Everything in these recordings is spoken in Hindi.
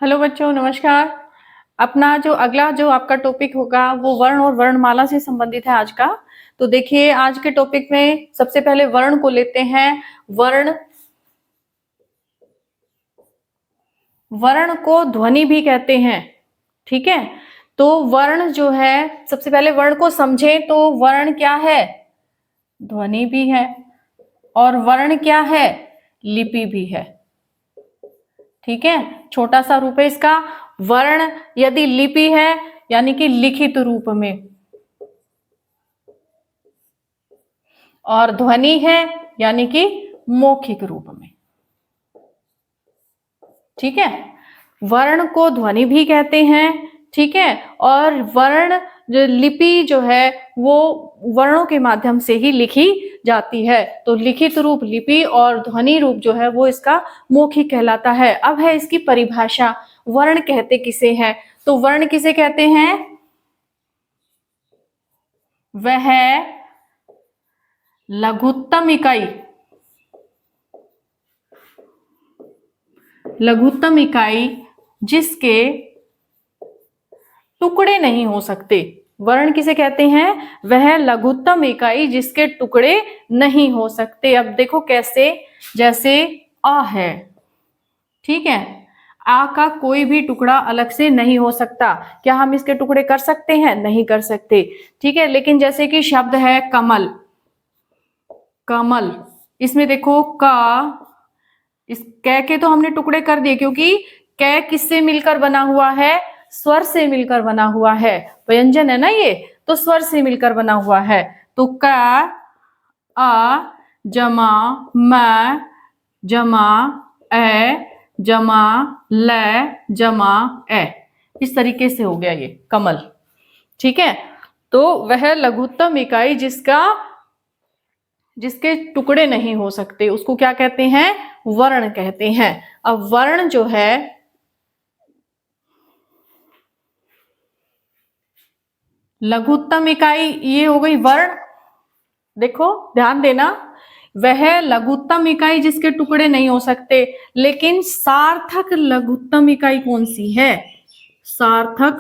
हेलो बच्चों, नमस्कार। अपना जो अगला जो आपका टॉपिक होगा वो वर्ण और वर्णमाला से संबंधित है आज का। तो देखिए, आज के टॉपिक में सबसे पहले वर्ण को लेते हैं। वर्ण वर्ण को ध्वनि भी कहते हैं, ठीक है। तो वर्ण जो है, सबसे पहले वर्ण को समझें तो वर्ण क्या है? ध्वनि भी है। और वर्ण क्या है? लिपि भी है, ठीक है। छोटा सा रूप है इसका। वर्ण यदि लिपि है यानी कि लिखित रूप में, और ध्वनि है यानी कि मौखिक रूप में, ठीक है। वर्ण को ध्वनि भी कहते हैं, ठीक है। और वर्ण जो लिपि जो है वो वर्णों के माध्यम से ही लिखी जाती है। तो लिखित रूप लिपि और ध्वनि रूप जो है वो इसका मौखिक कहलाता है। अब है इसकी परिभाषा। वर्ण कहते किसे हैं? तो वर्ण किसे कहते हैं? वह लघुत्तम इकाई, लघुत्तम इकाई जिसके टुकड़े नहीं हो सकते। वर्ण किसे कहते हैं? वह लघुत्तम इकाई जिसके टुकड़े नहीं हो सकते। अब देखो कैसे, जैसे आ है, ठीक है। आ का कोई भी टुकड़ा अलग से नहीं हो सकता। क्या हम इसके टुकड़े कर सकते हैं? नहीं कर सकते, ठीक है। लेकिन जैसे कि शब्द है कमल, कमल, इसमें देखो का, इस कै के तो हमने टुकड़े कर दिए, क्योंकि कै किससे मिलकर बना हुआ है? स्वर से मिलकर बना हुआ है। व्यंजन है ना ये, तो स्वर से मिलकर बना हुआ है। तो का, आ जमा म जमा ए जमा ल जमा ए, इस तरीके से हो गया ये कमल, ठीक है। तो वह लघुत्तम इकाई जिसके टुकड़े नहीं हो सकते उसको क्या कहते हैं? वर्ण कहते हैं। अब वर्ण जो है, लघुत्तम इकाई ये हो गई वर्ण। देखो ध्यान देना, वह लघुत्तम इकाई जिसके टुकड़े नहीं हो सकते। लेकिन सार्थक लघुत्तम इकाई कौन सी है? सार्थक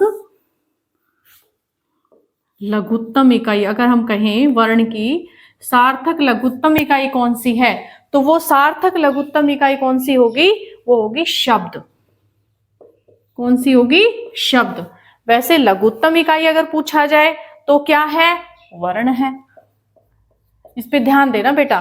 लघुत्तम इकाई, अगर हम कहें वर्ण की सार्थक लघुत्तम इकाई कौन सी है, तो वो सार्थक लघुत्तम इकाई कौन सी होगी? वो होगी शब्द। कौन सी होगी? शब्द। वैसे लघुत्तम इकाई अगर पूछा जाए तो क्या है? वर्ण है। इस पे ध्यान देना बेटा,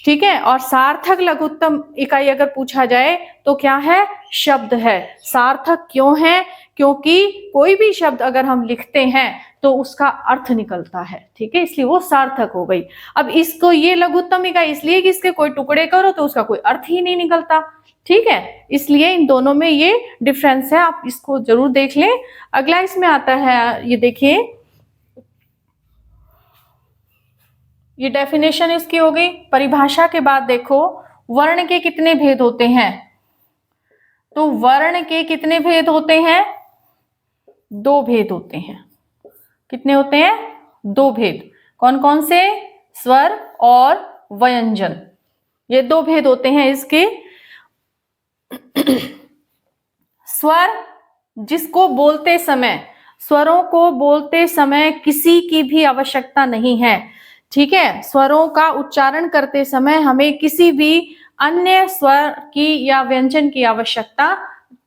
ठीक है। और सार्थक लघुत्तम इकाई अगर पूछा जाए तो क्या है? शब्द है। सार्थक क्यों है? क्योंकि कोई भी शब्द अगर हम लिखते हैं तो उसका अर्थ निकलता है, ठीक है, इसलिए वो सार्थक हो गई। अब इसको ये लघुत्तम इकाई इसलिए कि इसके कोई टुकड़े करो तो उसका कोई अर्थ ही नहीं निकलता, ठीक है। इसलिए इन दोनों में ये डिफरेंस है, आप इसको जरूर देख लें। अगला इसमें आता है, ये देखिए, ये डेफिनेशन इसकी हो गई। परिभाषा के बाद देखो, वर्ण के कितने भेद होते हैं? तो वर्ण के कितने भेद होते हैं? दो भेद होते हैं। कितने होते हैं? दो भेद। कौन कौन से? स्वर और व्यंजन, ये दो भेद होते हैं इसके। स्वर, जिसको बोलते समय, स्वरों को बोलते समय किसी की भी आवश्यकता नहीं है, ठीक है। स्वरों का उच्चारण करते समय हमें किसी भी अन्य स्वर की या व्यंजन की आवश्यकता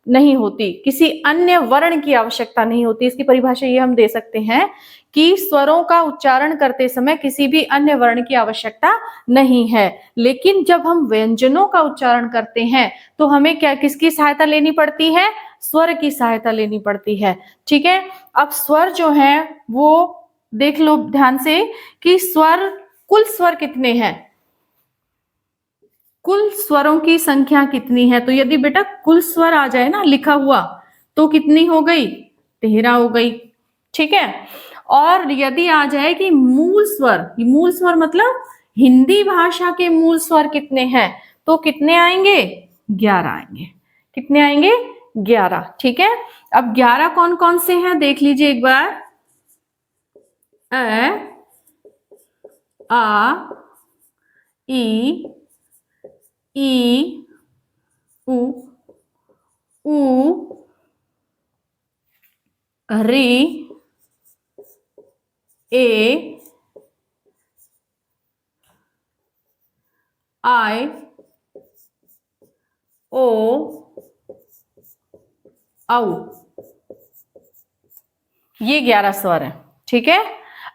नहीं होती, किसी अन्य वर्ण की आवश्यकता नहीं होती। इसकी परिभाषा ये हम दे सकते हैं कि स्वरों का उच्चारण करते समय किसी भी अन्य वर्ण की आवश्यकता नहीं है। लेकिन जब हम व्यंजनों का उच्चारण करते हैं तो हमें क्या, किसकी सहायता लेनी पड़ती है? स्वर की सहायता लेनी पड़ती है, ठीक है। अब स्वर जो है वो देख लो ध्यान से कि स्वर, कुल स्वर कितने हैं, कुल स्वरों की संख्या कितनी है। तो यदि बेटा कुल स्वर आ जाए ना लिखा हुआ तो कितनी हो गई? 13 हो गई, ठीक है। और यदि आ जाए कि मूल स्वर, मूल स्वर मतलब हिंदी भाषा के मूल स्वर कितने हैं, तो कितने आएंगे? 11 आएंगे। कितने आएंगे? 11, ठीक है। अब 11 कौन कौन से हैं देख लीजिए एक बार। अ, आ, ई, ई, उ, री ए आई ओ औ, ये 11 स्वर है। ठीक है,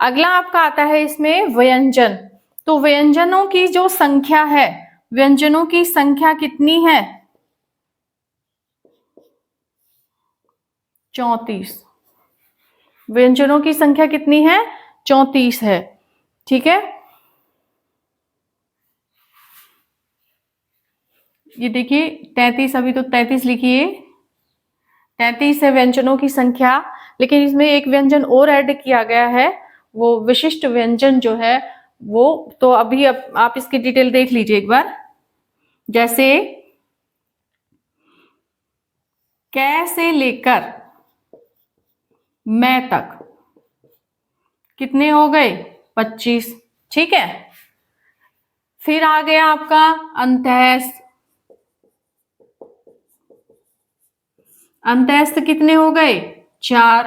अगला आपका आता है इसमें व्यंजन। तो व्यंजनों की जो संख्या है, व्यंजनों की संख्या कितनी है? 34। व्यंजनों की संख्या कितनी है? 34 है। ठीक है, ये देखिए 33, अभी तो 33 लिखिए, 33 है व्यंजनों की संख्या। लेकिन इसमें एक व्यंजन और ऐड किया गया है, वो विशिष्ट व्यंजन जो है वो, तो अभी आप इसकी डिटेल देख लीजिए एक बार। जैसे कै से लेकर मैं तक कितने हो गए? 25। ठीक है, फिर आ गया आपका अंत्यस्थ। अंत्यस्थ कितने हो गए? 4।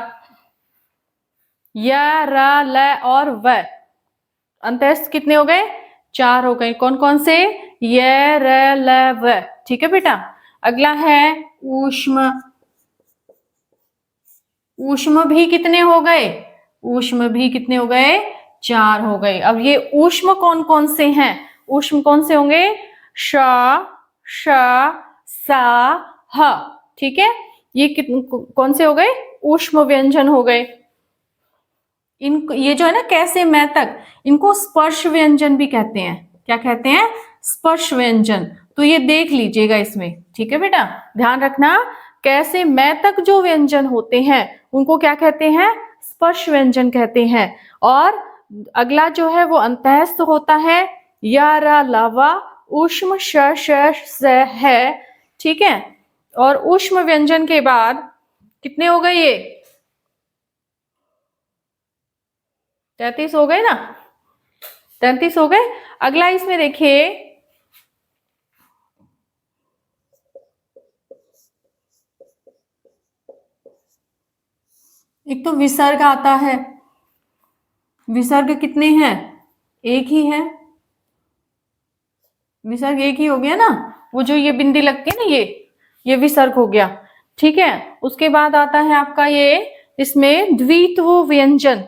य, र, ल और व, अंत्यस्थ कितने हो गए? 4 हो गए। कौन कौन से? य, र, ल, व। ठीक है बेटा, अगला है ऊष्म। ऊष्म भी कितने हो गए? ऊष्म भी कितने हो गए? 4 हो गए। अब ये ऊष्म कौन कौन से हैं? ऊष्म कौन से होंगे? श, श, सा, ह। ठीक है, ये कौन से हो गए? ऊष्म व्यंजन हो गए। इन ये जो है ना कैसे मैं तक, इनको स्पर्श व्यंजन भी कहते हैं। क्या कहते हैं? स्पर्श व्यंजन। तो ये देख लीजिएगा इसमें। ठीक है बेटा, ध्यान रखना, कैसे मैं तक जो व्यंजन होते हैं उनको क्या कहते हैं? स्पर्श व्यंजन कहते हैं। और अगला जो है वो अंतःस्थ होता है, या, रा, लावा, ऊष्म, श, श, स, है। ठीक है, और ऊष्म व्यंजन के बाद कितने हो गए? ये 33 हो गए ना, 33 हो गए। अगला इसमें देखिए, एक तो विसर्ग आता है। विसर्ग कितने हैं? एक ही है। विसर्ग एक ही हो गया ना, वो जो ये बिंदी लगती है ना, ये विसर्ग हो गया। ठीक है, उसके बाद आता है आपका ये, इसमें द्वित्व व्यंजन।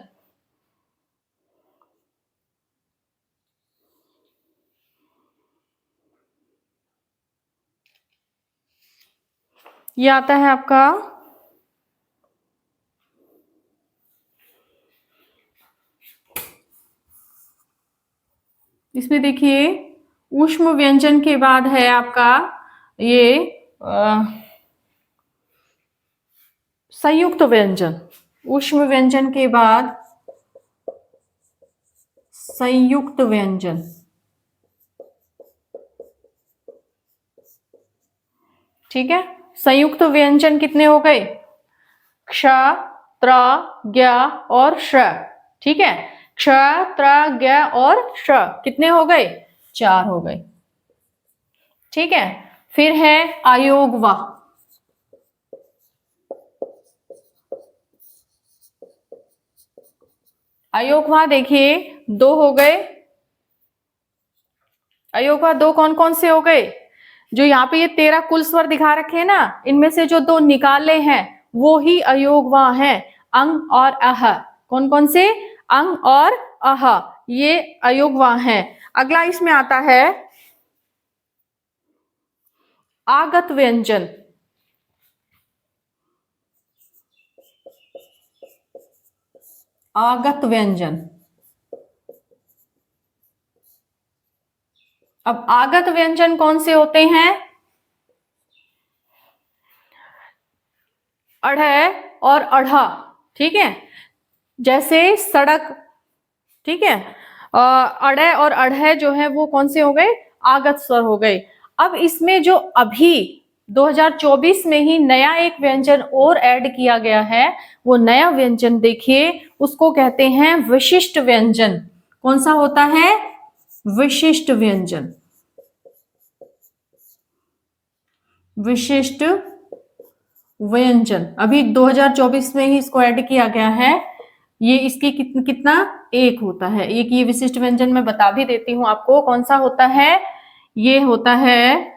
ये आता है आपका इसमें देखिए, ऊष्म व्यंजन के बाद है आपका ये संयुक्त व्यंजन। ऊष्म व्यंजन के बाद संयुक्त व्यंजन। ठीक है, संयुक्त व्यंजन कितने हो गए? क्ष, त्र, ज्ञ और श। ठीक है, क्ष, त्र, ज्ञ और श कितने हो गए? 4 हो गए। ठीक है, फिर है अयोगवा। अयोगवा देखिए 2 हो गए। अयोगवा 2 कौन कौन से हो गए? जो यहाँ पे ये 13 कुल स्वर दिखा रखे हैं ना, इनमें से जो 2 निकाले हैं वो ही अयोगवा हैं, अंग और अह। कौन कौन से? अंग और अह, ये अयोगवा हैं। अगला इसमें आता है आगत व्यंजन। आगत व्यंजन। अब आगत व्यंजन कौन से होते हैं? अढ़ और अढ़ा। ठीक है, जैसे सड़क। ठीक है, अढ़ और अढ़ जो है वो कौन से हो गए? आगत स्वर हो गए। अब इसमें जो अभी 2024 में ही नया एक व्यंजन और ऐड किया गया है, वो नया व्यंजन देखिए, उसको कहते हैं विशिष्ट व्यंजन। कौन सा होता है? विशिष्ट व्यंजन। विशिष्ट व्यंजन अभी 2024 में ही इसको ऐड किया गया है। ये इसकी कितना 1 होता है। एक ये विशिष्ट व्यंजन मैं बता भी देती हूं आपको कौन सा होता है। ये होता है,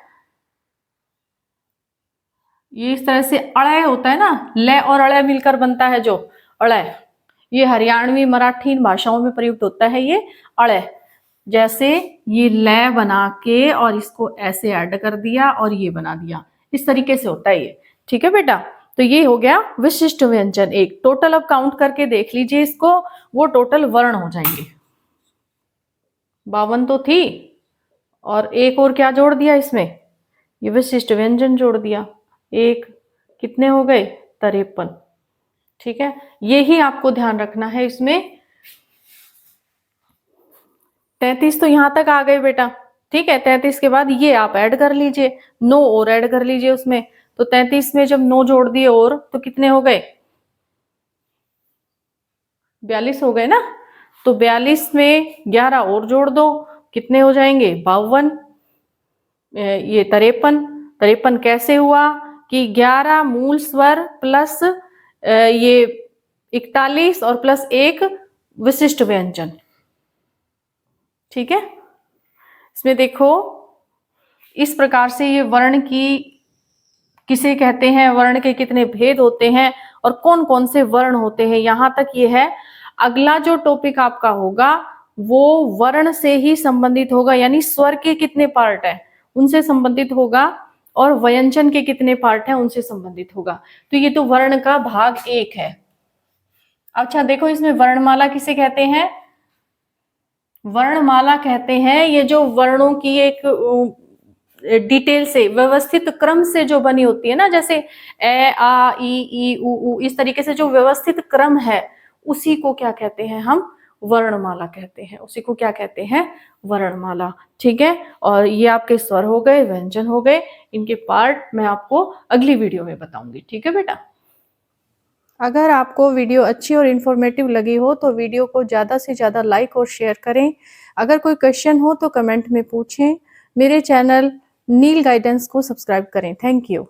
ये इस तरह से अड़य होता है ना, ल और अड़य मिलकर बनता है जो अड़य, ये हरियाणवी मराठी इन भाषाओं में प्रयुक्त होता है ये अड़य। जैसे ये ल बना के और इसको ऐसे ऐड कर दिया और ये बना दिया, इस तरीके से होता है ये। ठीक है बेटा, तो ये हो गया विशिष्ट व्यंजन एक। टोटल अब काउंट करके देख लीजिए इसको, वो टोटल वर्ण हो जाएंगे। 52 तो थी और एक और क्या जोड़ दिया इसमें, ये विशिष्ट व्यंजन जोड़ दिया, एक कितने हो गए 53। ठीक है, यही आपको ध्यान रखना है इसमें। 33 तो यहां तक आ गए बेटा। ठीक है, 33 के बाद ये आप ऐड कर लीजिए, 9 और ऐड कर लीजिए उसमें। तो 33 में जब 9 जोड़ दिए और तो कितने हो गए 42 हो गए ना। तो 42 में 11 और जोड़ दो, कितने हो जाएंगे 52। ये 53 कैसे हुआ कि 11 मूल स्वर प्लस ये 41 और प्लस 1 विशिष्ट व्यंजन। ठीक है, इसमें देखो इस प्रकार से ये वर्ण की किसे कहते हैं, वर्ण के कितने भेद होते हैं और कौन कौन से वर्ण होते हैं, यहां तक ये है। अगला जो टॉपिक आपका होगा वो वर्ण से ही संबंधित होगा, यानी स्वर के कितने पार्ट है उनसे संबंधित होगा और व्यंजन के कितने पार्ट हैं उनसे संबंधित होगा। तो ये तो वर्ण का भाग 1 है। अच्छा देखो, इसमें वर्णमाला किसे कहते हैं, वर्णमाला कहते हैं ये जो वर्णों की एक डिटेल से व्यवस्थित क्रम से जो बनी होती है ना, जैसे ए आ ई उ इस तरीके से जो व्यवस्थित क्रम है उसी को क्या कहते हैं हम, वर्णमाला कहते हैं। उसी को क्या कहते हैं, वर्णमाला। ठीक है, और ये आपके स्वर हो गए, व्यंजन हो गए, इनके पार्ट मैं आपको अगली वीडियो में बताऊंगी। ठीक है बेटा, अगर आपको वीडियो अच्छी और इन्फॉर्मेटिव लगी हो तो वीडियो को ज़्यादा से ज़्यादा लाइक और शेयर करें। अगर कोई क्वेश्चन हो तो कमेंट में पूछें। मेरे चैनल नील गाइडेंस को सब्सक्राइब करें। Thank you.